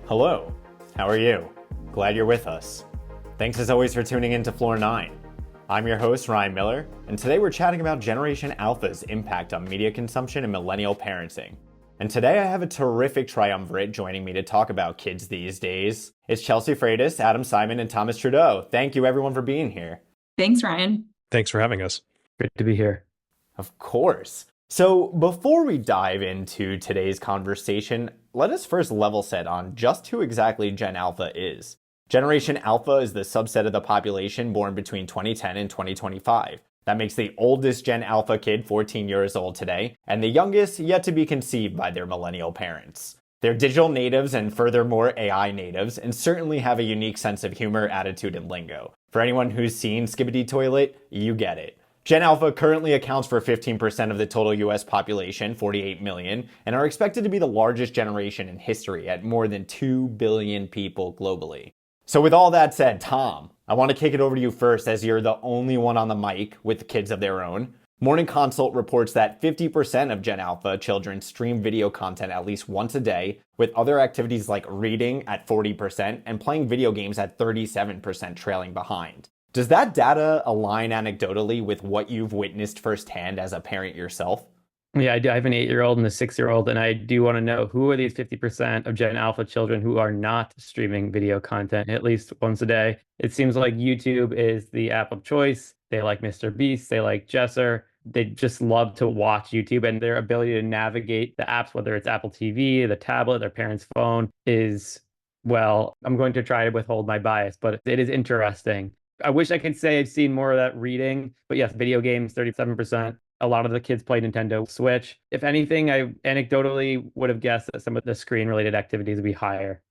Hello, how are you? Glad you're with us. Thanks as always for tuning in to Floor 9. I'm your host, Ryan Miller, and today we're chatting about Generation Alpha's impact on media consumption and millennial parenting. And today I have a terrific triumvirate joining me to talk about kids these days. It's Cheslea Freitas, Adam Simon, and Thomas Trudeau. Thank you everyone for being here. Thanks, Ryan. Thanks for having us. Great to be here. Of course. So before we dive into today's conversation, let us first level set on just who exactly Gen Alpha is. Generation Alpha is the subset of the population born between 2010 and 2025. That makes the oldest Gen Alpha kid 14 years old today, and the youngest yet to be conceived by their millennial parents. They're digital natives and furthermore AI natives, and certainly have a unique sense of humor, attitude, and lingo. For anyone who's seen Skibbity Toilet, you get it. Gen Alpha currently accounts for 15% of the total US population, 48 million, and are expected to be the largest generation in history at more than 2 billion people globally. So with all that said, Tom, I want to kick it over to you first as you're the only one on the mic with kids of their own. Morning Consult reports that 50% of Gen Alpha children stream video content at least once a day, with other activities like reading at 40% and playing video games at 37% trailing behind. Does that data align anecdotally with what you've witnessed firsthand as a parent yourself? Yeah, I do. I have an 8-year-old and a 6-year-old, and I do want to know who are these 50% of Gen Alpha children who are not streaming video content at least once a day? It seems like YouTube is the app of choice. They like Mr. Beast. They like Jesser. They just love to watch YouTube, and their ability to navigate the apps, whether it's Apple TV, the tablet, their parents' phone, is, well, I'm going to try to withhold my bias, but it is interesting. I wish I could say I've seen more of that reading, but yes, video games, 37%. A lot of the kids play Nintendo Switch. If anything, I anecdotally would have guessed that some of the screen-related activities would be higher.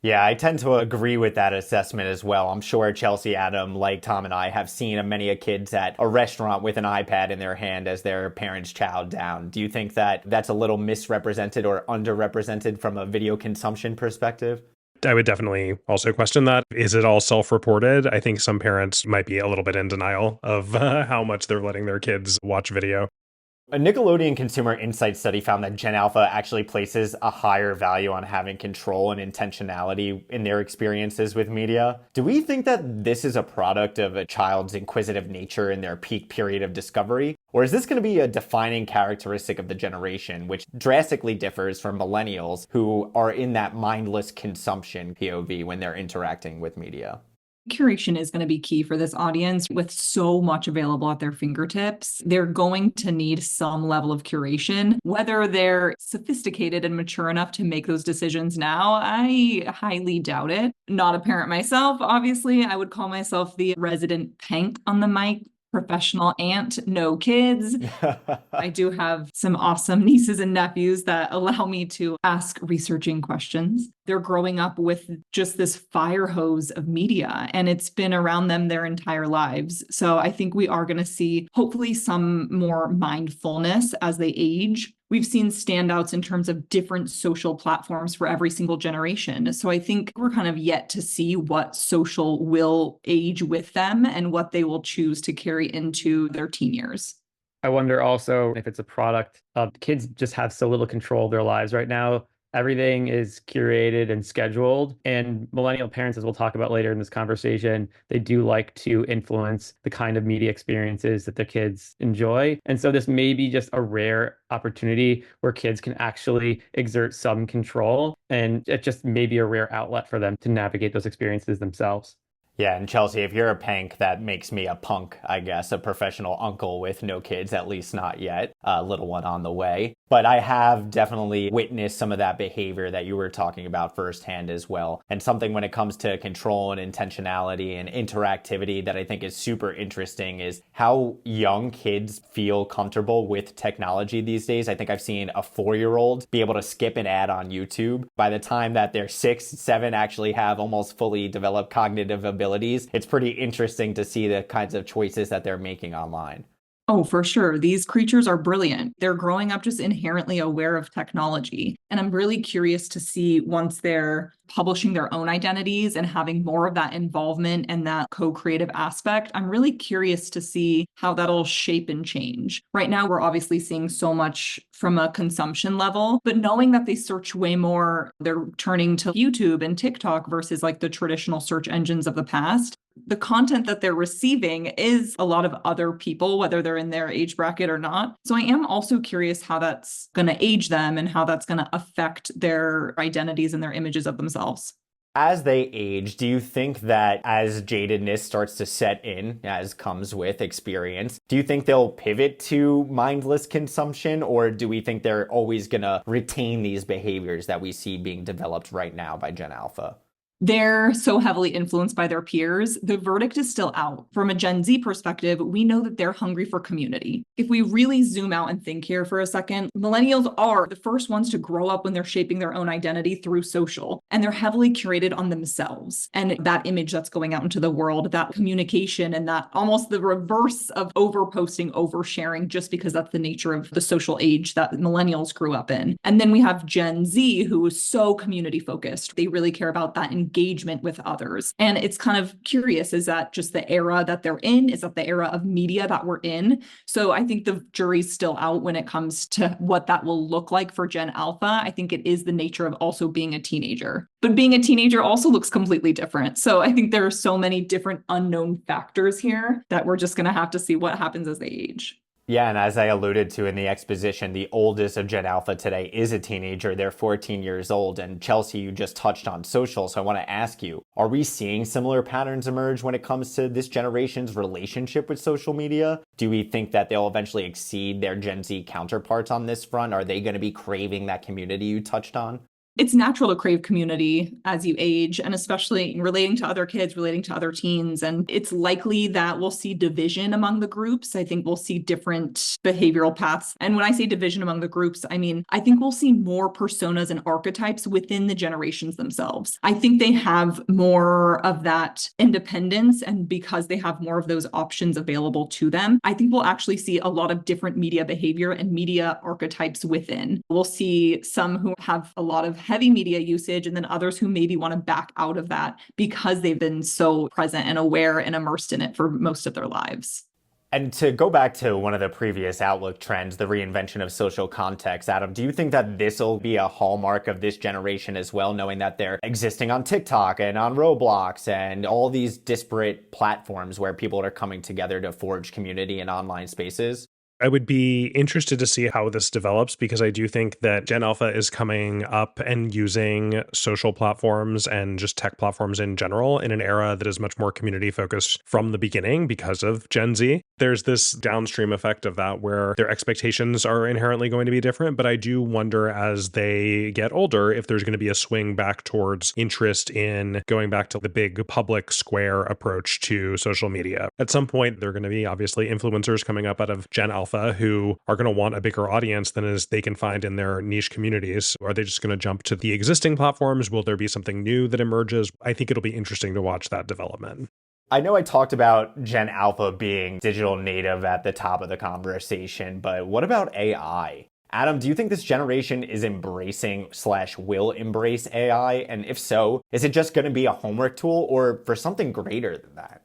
Yeah, I tend to agree with that assessment as well. I'm sure Chelsea, Adam, like Tom and I, have seen many kids at a restaurant with an iPad in their hand as their parents chow down. Do you think that that's a little misrepresented or underrepresented from a video consumption perspective? I would definitely also question that. Is it all self-reported? I think some parents might be a little bit in denial of how much they're letting their kids watch video. A Nickelodeon Consumer Insight study found that Gen Alpha actually places a higher value on having control and intentionality in their experiences with media. Do we think that this is a product of a child's inquisitive nature in their peak period of discovery? Or is this going to be a defining characteristic of the generation, which drastically differs from millennials who are in that mindless consumption POV when they're interacting with media? Curation is going to be key for this audience. With so much available at their fingertips, they're going to need some level of curation. Whether they're sophisticated and mature enough to make those decisions now, I highly doubt it. Not a parent myself, obviously. I would call myself the resident pank on the mic. Professional aunt, no kids. I do have some awesome nieces and nephews that allow me to ask researching questions. They're growing up with just this fire hose of media, and it's been around them their entire lives. So I think we are going to see hopefully some more mindfulness as they age. We've seen standouts in terms of different social platforms for every single generation. So I think we're kind of yet to see what social will age with them and what they will choose to carry into their teen years. I wonder also if it's a product of kids just have so little control of their lives right now. Everything is curated and scheduled, and millennial parents, as we'll talk about later in this conversation, they do like to influence the kind of media experiences that their kids enjoy. And so this may be just a rare opportunity where kids can actually exert some control, and it just may be a rare outlet for them to navigate those experiences themselves. Yeah, and Chelsea, if you're a pank, that makes me a punk, I guess, a professional uncle with no kids, at least not yet, a little one on the way. But I have definitely witnessed some of that behavior that you were talking about firsthand as well. And something when it comes to control and intentionality and interactivity that I think is super interesting is how young kids feel comfortable with technology these days. I think I've seen a 4-year-old be able to skip an ad on YouTube. By the time that they're 6, 7, actually have almost fully developed cognitive abilities. It's pretty interesting to see the kinds of choices that they're making online. Oh, for sure. These creatures are brilliant. They're growing up just inherently aware of technology. And I'm really curious to see once they're publishing their own identities and having more of that involvement and that co-creative aspect, I'm really curious to see how that'll shape and change. Right now, we're obviously seeing so much from a consumption level, but knowing that they search way more, they're turning to YouTube and TikTok versus like the traditional search engines of the past. The content that they're receiving is a lot of other people, whether they're in their age bracket or not. So I am also curious how that's going to age them and how that's going to affect their identities and their images of themselves. As they age, do you think that as jadedness starts to set in, as comes with experience, do you think they'll pivot to mindless consumption, or do we think they're always going to retain these behaviors that we see being developed right now by Gen Alpha? They're so heavily influenced by their peers. The verdict is still out. From a Gen Z perspective, we know that they're hungry for community. If we really zoom out and think here for a second, millennials are the first ones to grow up when they're shaping their own identity through social, and they're heavily curated on themselves. And that image that's going out into the world, that communication, and that almost the reverse of overposting, oversharing, just because that's the nature of the social age that millennials grew up in. And then we have Gen Z, who is so community focused. They really care about that engagement with others. And it's kind of curious, is that just the era that they're in? Is that the era of media that we're in? So I think the jury's still out when it comes to what that will look like for Gen Alpha. I think it is the nature of also being a teenager. But being a teenager also looks completely different. So I think there are so many different unknown factors here that we're just going to have to see what happens as they age. Yeah, and as I alluded to in the exposition, the oldest of Gen Alpha today is a teenager. They're 14 years old. And Chelsea, you just touched on social, so I want to ask you, are we seeing similar patterns emerge when it comes to this generation's relationship with social media? Do we think that they'll eventually exceed their Gen Z counterparts on this front? Are they going to be craving that community you touched on? It's natural to crave community as you age, and especially relating to other kids, relating to other teens. And it's likely that we'll see division among the groups. I think we'll see different behavioral paths. And when I say division among the groups, I mean, I think we'll see more personas and archetypes within the generations themselves. I think they have more of that independence. And because they have more of those options available to them, I think we'll actually see a lot of different media behavior and media archetypes within. We'll see some who have a lot of heavy media usage, and then others who maybe want to back out of that because they've been so present and aware and immersed in it for most of their lives. And to go back to one of the previous Outlook trends, the reinvention of social context, Adam, do you think that this will be a hallmark of this generation as well, knowing that they're existing on TikTok and on Roblox and all these disparate platforms where people are coming together to forge community in online spaces? I would be interested to see how this develops, because I do think that Gen Alpha is coming up and using social platforms and just tech platforms in general in an era that is much more community focused from the beginning because of Gen Z. There's this downstream effect of that where their expectations are inherently going to be different. But I do wonder as they get older if there's going to be a swing back towards interest in going back to the big public square approach to social media. At some point, there are going to be obviously influencers coming up out of Gen Alpha who are going to want a bigger audience than as they can find in their niche communities. Are they just going to jump to the existing platforms? Will there be something new that emerges? I think it'll be interesting to watch that development. I know I talked about Gen Alpha being digital native at the top of the conversation, but what about AI? Adam, do you think this generation is embracing/will embrace AI? And if so, is it just going to be a homework tool or for something greater than that?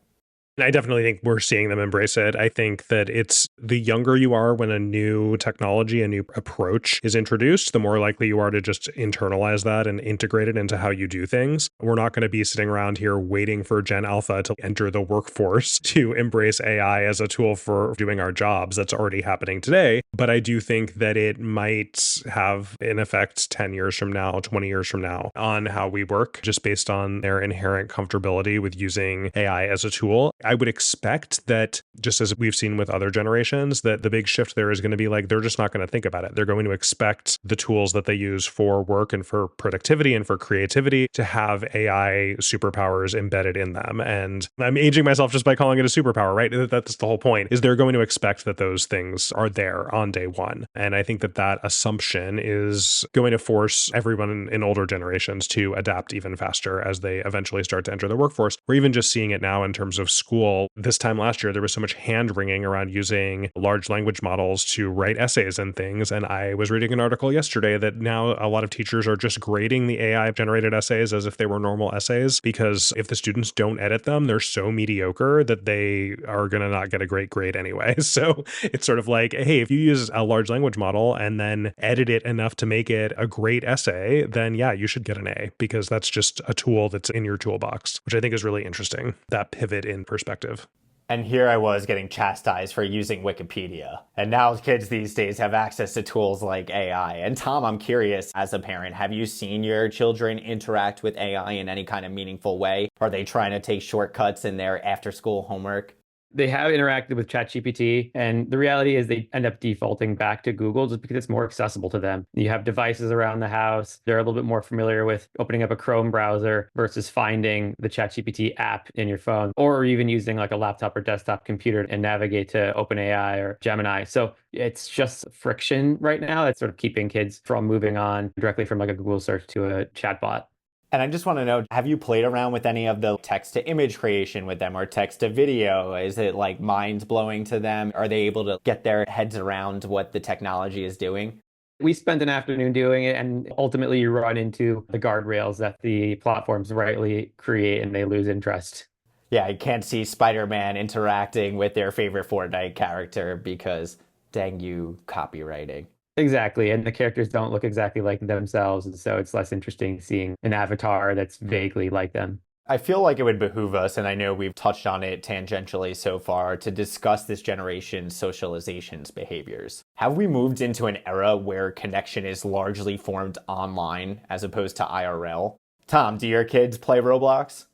I definitely think we're seeing them embrace it. I think that it's the younger you are when a new technology, a new approach is introduced, the more likely you are to just internalize that and integrate it into how you do things. We're not going to be sitting around here waiting for Gen Alpha to enter the workforce to embrace AI as a tool for doing our jobs. That's already happening today. But I do think that it might have an effect 10 years from now, 20 years from now on how we work, just based on their inherent comfortability with using AI as a tool. I would expect that, just as we've seen with other generations, that the big shift there is going to be like, they're just not going to think about it. They're going to expect the tools that they use for work and for productivity and for creativity to have AI superpowers embedded in them. And I'm aging myself just by calling it a superpower, right? That's the whole point, is they're going to expect that those things are there on day one. And I think that that assumption is going to force everyone in older generations to adapt even faster as they eventually start to enter the workforce. We're even just seeing it now in terms of school. This time last year, there was so much hand wringing around using large language models to write essays and things. And I was reading an article yesterday that now a lot of teachers are just grading the AI generated essays as if they were normal essays, because if the students don't edit them, they're so mediocre that they are going to not get a great grade anyway. So it's sort of like, hey, if you use a large language model and then edit it enough to make it a great essay, then yeah, you should get an A, because that's just a tool that's in your toolbox, which I think is really interesting, that pivot in perspective. And here I was getting chastised for using Wikipedia. And now kids these days have access to tools like AI. And Tom, I'm curious, as a parent, have you seen your children interact with AI in any kind of meaningful way? Are they trying to take shortcuts in their after-school homework? They have interacted with ChatGPT, and the reality is they end up defaulting back to Google just because it's more accessible to them. You have devices around the house. They're a little bit more familiar with opening up a Chrome browser versus finding the ChatGPT app in your phone, or even using like a laptop or desktop computer and navigate to OpenAI or Gemini. So it's just friction right now. It's sort of keeping kids from moving on directly from like a Google search to a chatbot. And I just want to know, have you played around with any of the text to image creation with them or text to video? Is it like mind blowing to them? Are they able to get their heads around what the technology is doing? We spent an afternoon doing it, and ultimately you run into the guardrails that the platforms rightly create and they lose interest. Yeah, I can't see Spider-Man interacting with their favorite Fortnite character because dang you, copywriting. Exactly. And the characters don't look exactly like themselves. And so it's less interesting seeing an avatar that's vaguely like them. I feel like it would behoove us, and I know we've touched on it tangentially so far, to discuss this generation's socialization's behaviors. Have we moved into an era where connection is largely formed online as opposed to IRL? Tom, do your kids play Roblox?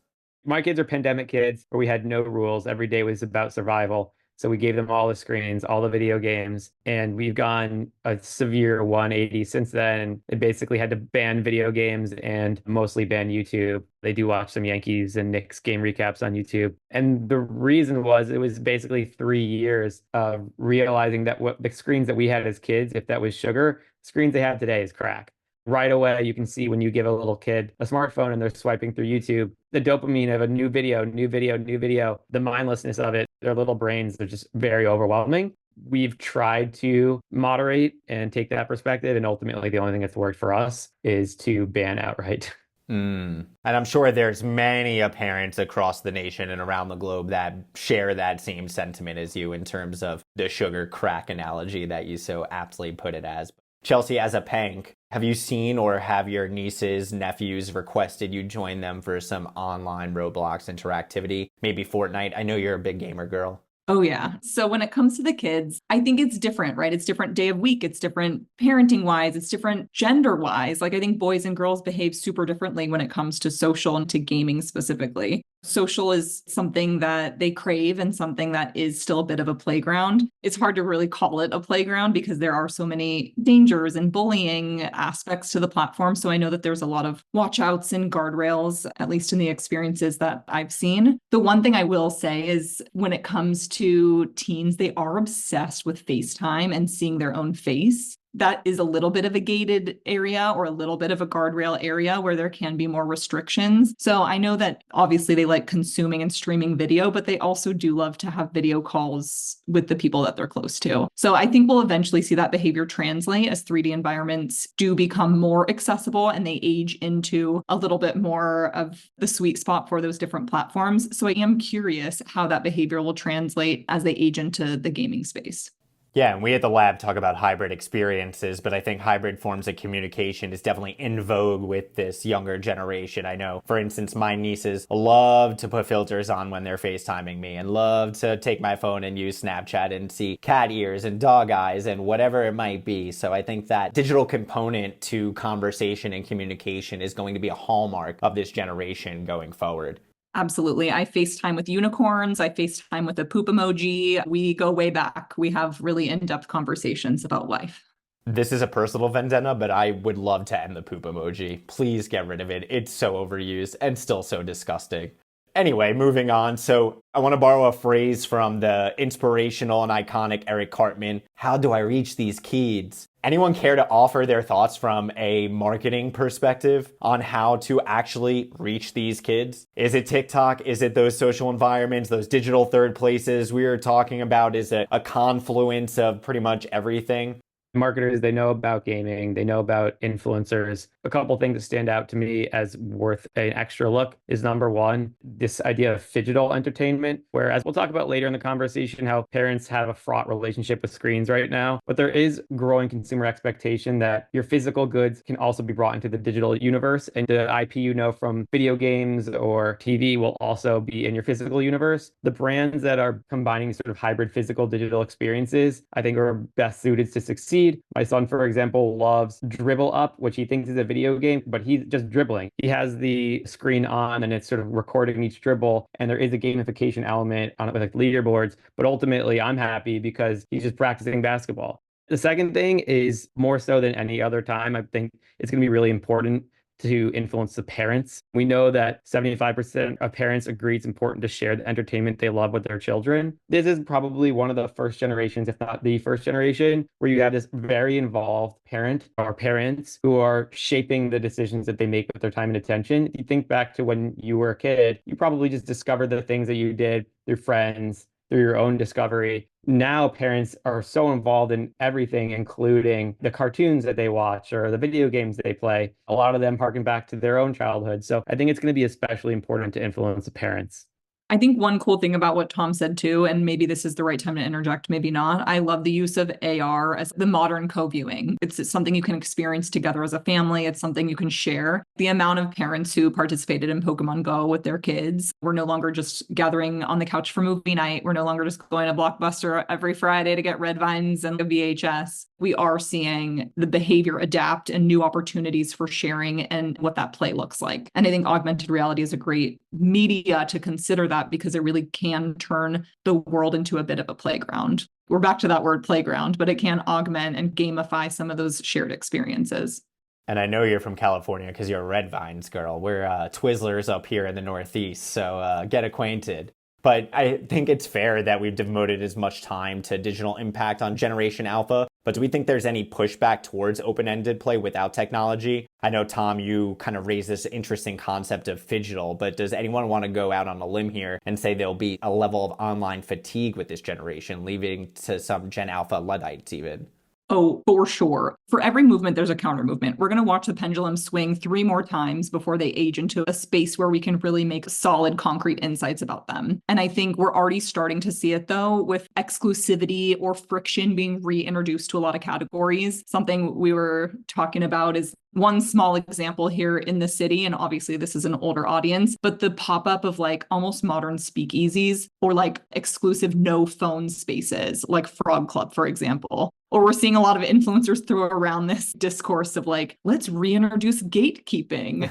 My kids are pandemic kids where we had no rules. Every day was about survival. So we gave them all the screens, all the video games, and we've gone a severe 180 since then. They basically had to ban video games and mostly ban YouTube. They do watch some Yankees and Knicks game recaps on YouTube. And the reason was it was basically 3 years of realizing that what the screens that we had as kids, if that was sugar, screens they have today is crack. Right away, you can see when you give a little kid a smartphone and they're swiping through YouTube, the dopamine of a new video, the mindlessness of it, their little brains, they're just very overwhelming. We've tried to moderate and take that perspective. And ultimately, the only thing that's worked for us is to ban outright. And I'm sure there's many parents across the nation and around the globe that share that same sentiment as you in terms of the sugar crack analogy that you so aptly put it as. Chelsea, as a pank, have you seen or have your nieces, nephews requested you join them for some online Roblox interactivity? Maybe Fortnite? I know you're a big gamer girl. Oh, yeah. So when it comes to the kids, I think it's different, right? It's different day of week. It's different parenting wise. It's different gender wise. Like I think boys and girls behave super differently when it comes to social and to gaming specifically. Social is something that they crave and something that is still a bit of a playground. It's hard to really call it a playground because there are so many dangers and bullying aspects to the platform. So I know that there's a lot of watch outs and guardrails, at least in the experiences that I've seen. The one thing I will say is when it comes to teens, they are obsessed with FaceTime and seeing their own face. That is a little bit of a gated area or a little bit of a guardrail area where there can be more restrictions. So I know that obviously they like consuming and streaming video, but they also do love to have video calls with the people that they're close to. So I think we'll eventually see that behavior translate as 3D environments do become more accessible and they age into a little bit more of the sweet spot for those different platforms. So I am curious how that behavior will translate as they age into the gaming space. Yeah, and we at the lab talk about hybrid experiences, but I think hybrid forms of communication is definitely in vogue with this younger generation. I know, for instance, my nieces love to put filters on when they're FaceTiming me and love to take my phone and use Snapchat and see cat ears and dog eyes and whatever it might be. So I think that digital component to conversation and communication is going to be a hallmark of this generation going forward. Absolutely. I FaceTime with unicorns. I FaceTime with a poop emoji. We go way back. We have really in-depth conversations about life. This is a personal vendetta, but I would love to end the poop emoji. Please get rid of it. It's so overused and still so disgusting. Anyway, moving on. So I want to borrow a phrase from the inspirational and iconic Eric Cartman. How do I reach these kids? Anyone care to offer their thoughts from a marketing perspective on how to actually reach these kids? Is it TikTok? Is it those social environments, those digital third places we were talking about? Is it a confluence of pretty much everything? Marketers, they know about gaming, they know about influencers. A couple things that stand out to me as worth an extra look is number one, this idea of phygital entertainment, whereas we'll talk about later in the conversation how parents have a fraught relationship with screens right now. But there is growing consumer expectation that your physical goods can also be brought into the digital universe. And the IP you know from video games or TV will also be in your physical universe. The brands that are combining sort of hybrid physical digital experiences, I think are best suited to succeed. My son, for example, loves Dribble Up, which he thinks is a video game, but he's just dribbling. He has the screen on and it's sort of recording each dribble. And there is a gamification element on it with like leaderboards. But ultimately, I'm happy because he's just practicing basketball. The second thing is more so than any other time, I think it's going to be really important to influence the parents. We know that 75% of parents agree it's important to share the entertainment they love with their children. This is probably one of the first generations, if not the first generation, where you have this very involved parent or parents who are shaping the decisions that they make with their time and attention. If you think back to when you were a kid, you probably just discovered the things that you did through friends, through your own discovery. Now parents are so involved in everything, including the cartoons that they watch or the video games they play. A lot of them harken back to their own childhood. So I think it's going to be especially important to influence the parents. I think one cool thing about what Tom said too, and maybe this is the right time to interject, maybe not. I love the use of AR as the modern co-viewing. It's something you can experience together as a family. It's something you can share. The amount of parents who participated in Pokemon Go with their kids, we're no longer just gathering on the couch for movie night. We're no longer just going to Blockbuster every Friday to get red vines and a VHS. We are seeing the behavior adapt and new opportunities for sharing and what that play looks like. And I think augmented reality is a great media to consider that because it really can turn the world into a bit of a playground. We're back to that word playground, but it can augment and gamify some of those shared experiences. And I know you're from California because you're a Red Vines girl. We're Twizzlers up here in the Northeast, so get acquainted. But I think it's fair that we've devoted as much time to digital impact on Generation Alpha. But do we think there's any pushback towards open-ended play without technology? I know, Tom, you kind of raised this interesting concept of phygital, but does anyone want to go out on a limb here and say there'll be a level of online fatigue with this generation, leading to some Gen Alpha Luddites even? Oh, for sure. For every movement, there's a counter movement. We're going to watch the pendulum swing 3 more times before they age into a space where we can really make solid, concrete insights about them. And I think we're already starting to see it, though, with exclusivity or friction being reintroduced to a lot of categories. Something we were talking about is one small example here in the city, and obviously this is an older audience, but the pop-up of like almost modern speakeasies or like exclusive no phone spaces, like Frog Club, for example. Or we're seeing a lot of influencers throw around this discourse of like, let's reintroduce gatekeeping.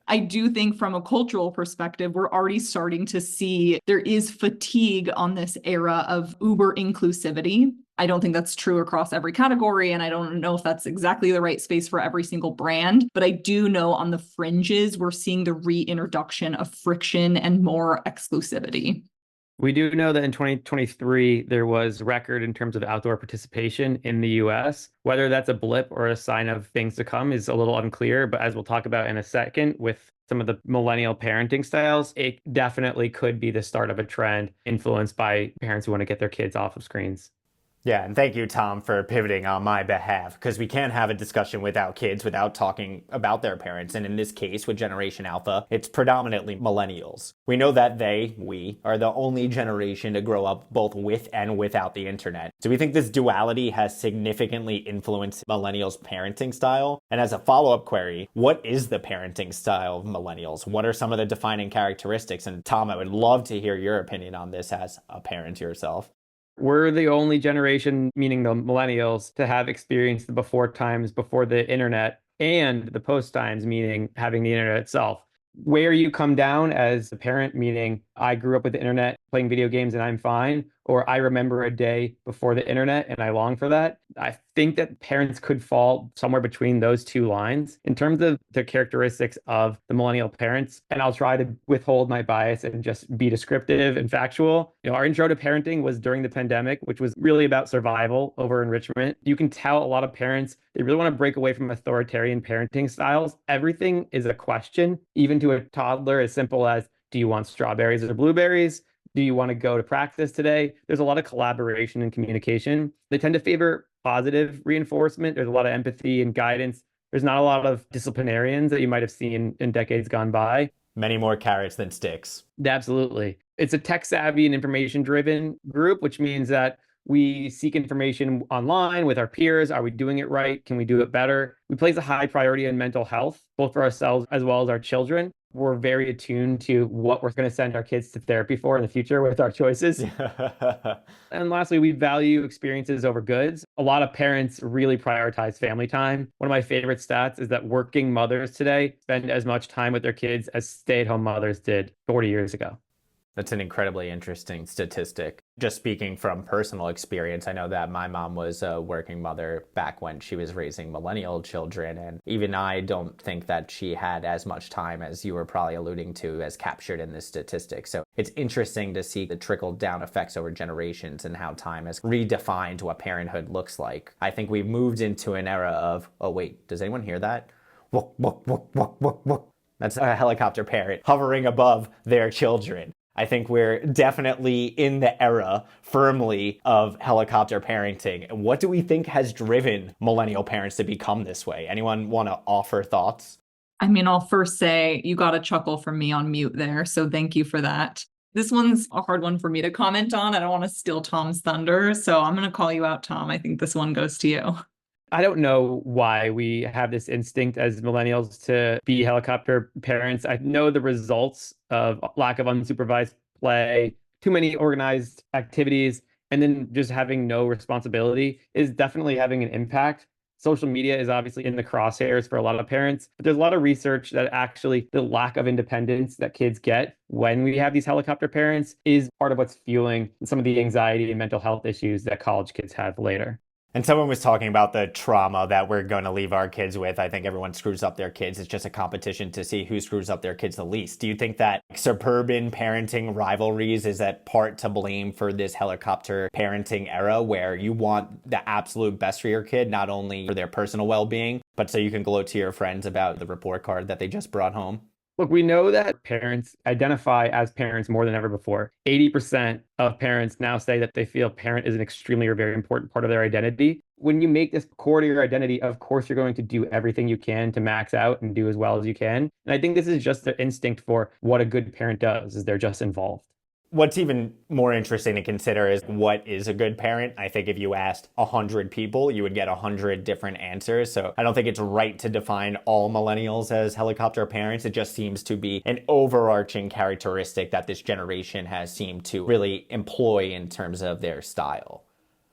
I do think from a cultural perspective, we're already starting to see there is fatigue on this era of uber inclusivity. I don't think that's true across every category, and I don't know if that's exactly the right space for every single brand, but I do know on the fringes, we're seeing the reintroduction of friction and more exclusivity. We do know that in 2023, there was record in terms of outdoor participation in the US. Whether that's a blip or a sign of things to come is a little unclear, but as we'll talk about in a second with some of the millennial parenting styles, it definitely could be the start of a trend influenced by parents who want to get their kids off of screens. Yeah, and thank you, Tom, for pivoting on my behalf, because we can't have a discussion without kids without talking about their parents. And in this case, with Generation Alpha, it's predominantly millennials. We know that we, are the only generation to grow up both with and without the internet. So we think this duality has significantly influenced millennials' parenting style. And as a follow-up query, what is the parenting style of millennials? What are some of the defining characteristics? And Tom, I would love to hear your opinion on this as a parent yourself. We're the only generation, meaning the millennials, to have experienced the before times before the internet and the post times, meaning having the internet itself. Where you come down as a parent, meaning I grew up with the internet playing video games and I'm fine, or I remember a day before the internet and I long for that. I think that parents could fall somewhere between those two lines in terms of the characteristics of the millennial parents. And I'll try to withhold my bias and just be descriptive and factual. Our intro to parenting was during the pandemic, which was really about survival over enrichment. You can tell a lot of parents, they really want to break away from authoritarian parenting styles. Everything is a question, even to a toddler, as simple as, do you want strawberries or blueberries? Do you want to go to practice today? There's a lot of collaboration and communication. They tend to favor positive reinforcement. There's a lot of empathy and guidance. There's not a lot of disciplinarians that you might have seen in decades gone by. Many more carrots than sticks. Absolutely. It's a tech savvy and information driven group, which means that we seek information online with our peers. Are we doing it right? Can we do it better? We place a high priority on mental health, both for ourselves as well as our children. We're very attuned to what we're going to send our kids to therapy for in the future with our choices. And lastly, we value experiences over goods. A lot of parents really prioritize family time. One of my favorite stats is that working mothers today spend as much time with their kids as stay-at-home mothers did 40 years ago. That's an incredibly interesting statistic. Just speaking from personal experience, I know that my mom was a working mother back when she was raising millennial children, and even I don't think that she had as much time as you were probably alluding to as captured in this statistic. So it's interesting to see the trickle-down effects over generations and how time has redefined what parenthood looks like. I think we've moved into an era of, oh wait, does anyone hear that? Whoop, whoop, whoop, whoop, whoop, whoop. That's a helicopter parent hovering above their children. I think we're definitely in the era firmly of helicopter parenting. What do we think has driven millennial parents to become this way? Anyone want to offer thoughts? I mean, I'll first say you got a chuckle from me on mute there, so thank you for that. This one's a hard one for me to comment on. I don't want to steal Tom's thunder, so I'm going to call you out, Tom. I think this one goes to you. I don't know why we have this instinct as millennials to be helicopter parents. I know the results of lack of unsupervised play, too many organized activities, and then just having no responsibility is definitely having an impact. Social media is obviously in the crosshairs for a lot of parents, but there's a lot of research that actually the lack of independence that kids get when we have these helicopter parents is part of what's fueling some of the anxiety and mental health issues that college kids have later. And someone was talking about the trauma that we're going to leave our kids with. I think everyone screws up their kids. It's just a competition to see who screws up their kids the least. Do you think that suburban parenting rivalries is that part to blame for this helicopter parenting era where you want the absolute best for your kid, not only for their personal well-being, but so you can gloat to your friends about the report card that they just brought home? Look, we know that parents identify as parents more than ever before. 80% of parents now say that they feel parent is an extremely or very important part of their identity. When you make this core to your identity, of course, you're going to do everything you can to max out and do as well as you can. And I think this is just their instinct for what a good parent does, is they're just involved. What's even more interesting to consider is what is a good parent. I think if you asked 100 people, you would get 100 different answers. So I don't think it's right to define all millennials as helicopter parents. It just seems to be an overarching characteristic that this generation has seemed to really employ in terms of their style.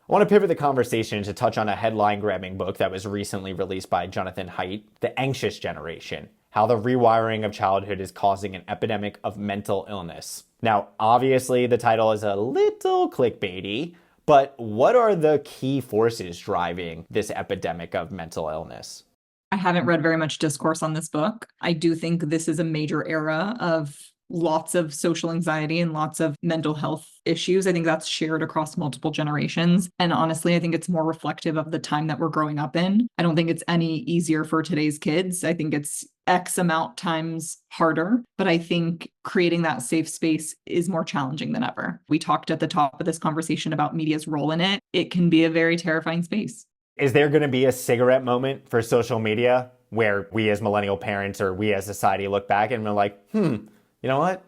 I want to pivot the conversation to touch on a headline-grabbing book that was recently released by Jonathan Haidt, The Anxious Generation: How the Rewiring of Childhood is Causing an Epidemic of Mental Illness. Now, obviously, the title is a little clickbaity, but what are the key forces driving this epidemic of mental illness? I haven't read very much discourse on this book. I do think this is a major era of lots of social anxiety and lots of mental health issues. I think that's shared across multiple generations. And honestly, I think it's more reflective of the time that we're growing up in. I don't think it's any easier for today's kids. I think it's X amount times harder, but I think creating that safe space is more challenging than ever. We talked at the top of this conversation about media's role in it. It can be a very terrifying space. Is there going to be a cigarette moment for social media where we as millennial parents or we as society look back and we're like, you know what?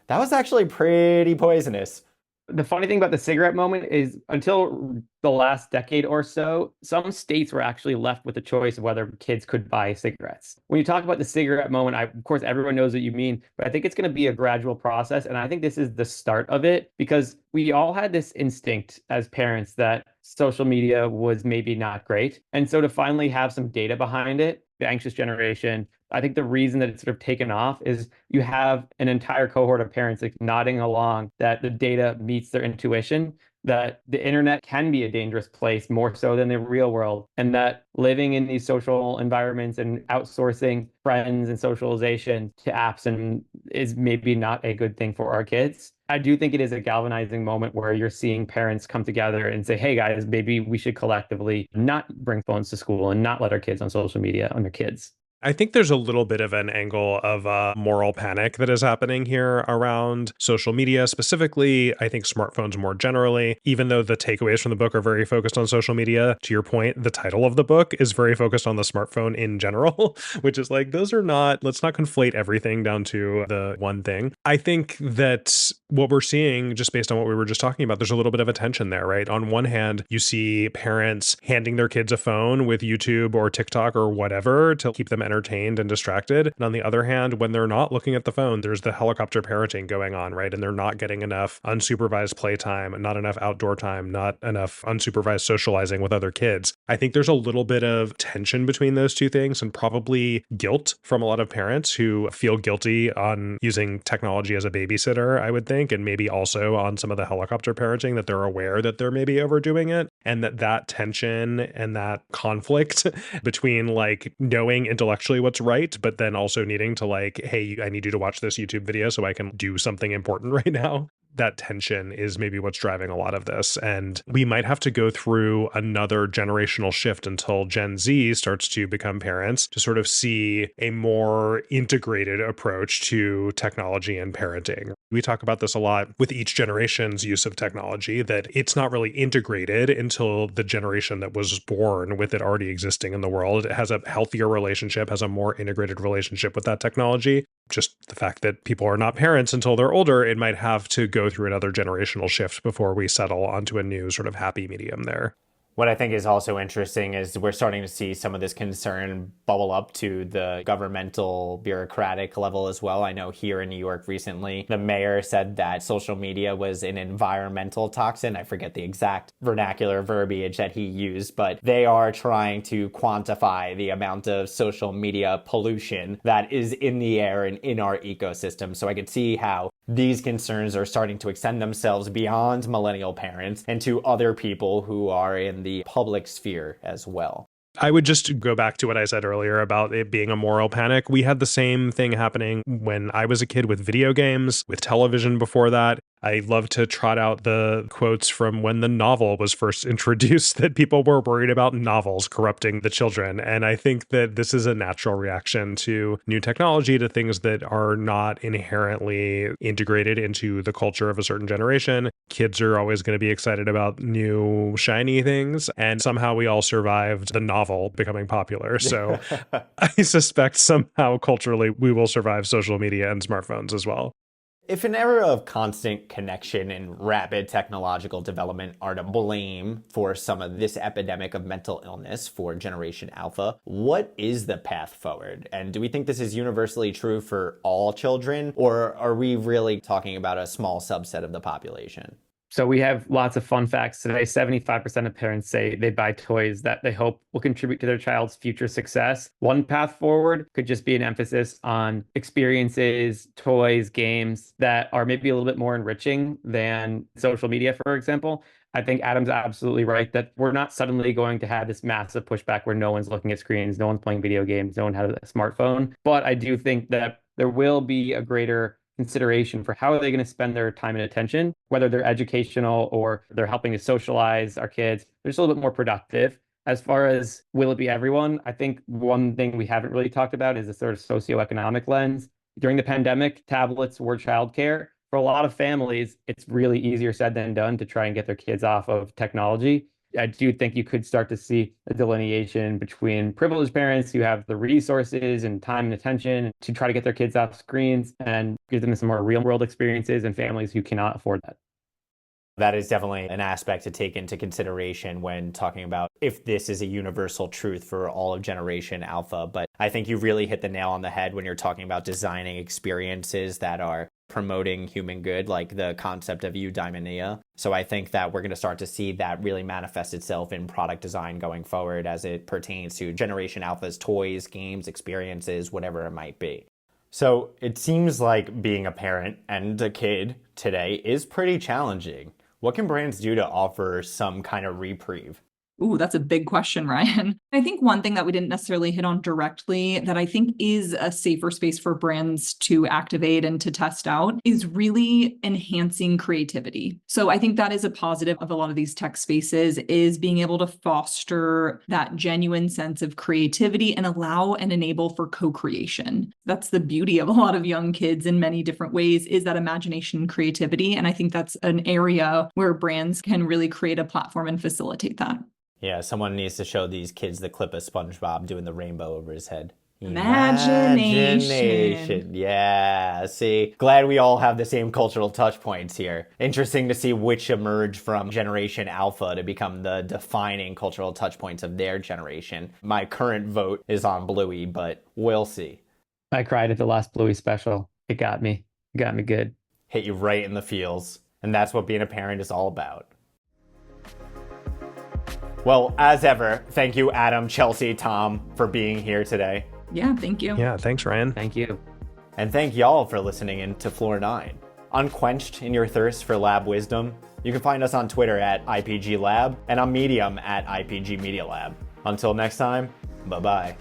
That was actually pretty poisonous. The funny thing about the cigarette moment is until the last decade or so, some states were actually left with the choice of whether kids could buy cigarettes. When you talk about the cigarette moment, of course, everyone knows what you mean, but I think it's going to be a gradual process. And I think this is the start of it because we all had this instinct as parents that social media was maybe not great. And so to finally have some data behind it the anxious generation. I think the reason that it's sort of taken off is you have an entire cohort of parents like nodding along that the data meets their intuition, that the internet can be a dangerous place more so than the real world, and that living in these social environments and outsourcing friends and socialization to apps and is maybe not a good thing for our kids. I do think it is a galvanizing moment where you're seeing parents come together and say, hey guys, maybe we should collectively not bring phones to school and not let our kids on social media on their kids. I think there's a little bit of an angle of moral panic that is happening here around social media specifically. I think smartphones more generally, even though the takeaways from the book are very focused on social media. To your point, the title of the book is very focused on the smartphone in general, which is like, those are not, let's not conflate everything down to the one thing. I think that what we're seeing, just based on what we were just talking about, there's a little bit of a tension there, right? On one hand, you see parents handing their kids a phone with YouTube or TikTok or whatever to keep them entertained and distracted. And on the other hand, when they're not looking at the phone, there's the helicopter parenting going on, right? And they're not getting enough unsupervised playtime, not enough outdoor time, not enough unsupervised socializing with other kids. I think there's a little bit of tension between those two things and probably guilt from a lot of parents who feel guilty on using technology as a babysitter, I would think, and maybe also on some of the helicopter parenting, that they're aware that they're maybe overdoing it, and that tension and that conflict between like knowing intellectually what's right, but then also needing to like, hey, I need you to watch this YouTube video so I can do something important right now. That tension is maybe what's driving a lot of this. And we might have to go through another generational shift until Gen Z starts to become parents to sort of see a more integrated approach to technology and parenting. We talk about this a lot with each generation's use of technology, that it's not really integrated until the generation that was born with it already existing in the world. It has a healthier relationship, has a more integrated relationship with that technology. Just the fact that people are not parents until they're older, it might have to go through another generational shift before we settle onto a new sort of happy medium there. What I think is also interesting is we're starting to see some of this concern bubble up to the governmental bureaucratic level as well. I know here in New York recently, the mayor said that social media was an environmental toxin. I forget the exact vernacular verbiage that he used, but they are trying to quantify the amount of social media pollution that is in the air and in our ecosystem. So I could see how these concerns are starting to extend themselves beyond millennial parents and to other people who are in the public sphere as well. I would just go back to what I said earlier about it being a moral panic. We had the same thing happening when I was a kid with video games, with television before that. I love to trot out the quotes from when the novel was first introduced, that people were worried about novels corrupting the children. And I think that this is a natural reaction to new technology, to things that are not inherently integrated into the culture of a certain generation. Kids are always going to be excited about new shiny things. And somehow we all survived the novel becoming popular. So I suspect somehow culturally we will survive social media and smartphones as well. If an era of constant connection and rapid technological development are to blame for some of this epidemic of mental illness for Generation Alpha, what is the path forward? And do we think this is universally true for all children, or are we really talking about a small subset of the population? So we have lots of fun facts today. 75% of parents say they buy toys that they hope will contribute to their child's future success. One path forward could just be an emphasis on experiences, toys, games that are maybe a little bit more enriching than social media, for example. I think Adam's absolutely right that we're not suddenly going to have this massive pushback where no one's looking at screens, no one's playing video games, no one has a smartphone. But I do think that there will be a greater consideration for how are they going to spend their time and attention, whether they're educational or they're helping to socialize our kids. They're just a little bit more productive. As far as will it be everyone, I think one thing we haven't really talked about is the sort of socioeconomic lens. During the pandemic, tablets were childcare. For a lot of families, it's really easier said than done to try and get their kids off of technology. I do think you could start to see a delineation between privileged parents who have the resources and time and attention to try to get their kids off screens and give them some more real world experiences, and families who cannot afford that. That is definitely an aspect to take into consideration when talking about if this is a universal truth for all of Generation Alpha. But I think you really hit the nail on the head when you're talking about designing experiences that are promoting human good, like the concept of eudaimonia. So I think that we're going to start to see that really manifest itself in product design going forward as it pertains to Generation Alpha's toys, games, experiences, whatever it might be. So it seems like being a parent and a kid today is pretty challenging. What can brands do to offer some kind of reprieve? Ooh, that's a big question, Ryan. I think one thing that we didn't necessarily hit on directly that I think is a safer space for brands to activate and to test out is really enhancing creativity. So I think that is a positive of a lot of these tech spaces, is being able to foster that genuine sense of creativity and allow and enable for co-creation. That's the beauty of a lot of young kids in many different ways, is that imagination and creativity. And I think that's an area where brands can really create a platform and facilitate that. Yeah, someone needs to show these kids the clip of SpongeBob doing the rainbow over his head. Imagination. Yeah, see, glad we all have the same cultural touch points here. Interesting to see which emerge from Generation Alpha to become the defining cultural touch points of their generation. My current vote is on Bluey, but we'll see. I cried at the last Bluey special. It got me. It got me good. Hit you right in the feels. And that's what being a parent is all about. Well, as ever, thank you, Adam, Chelsea, Tom, for being here today. Yeah, thank you. Yeah, thanks, Ryan. Thank you. And thank y'all for listening in to Floor 9. Unquenched in your thirst for lab wisdom, you can find us on Twitter at IPG Lab and on Medium at IPG Media Lab. Until next time, bye-bye.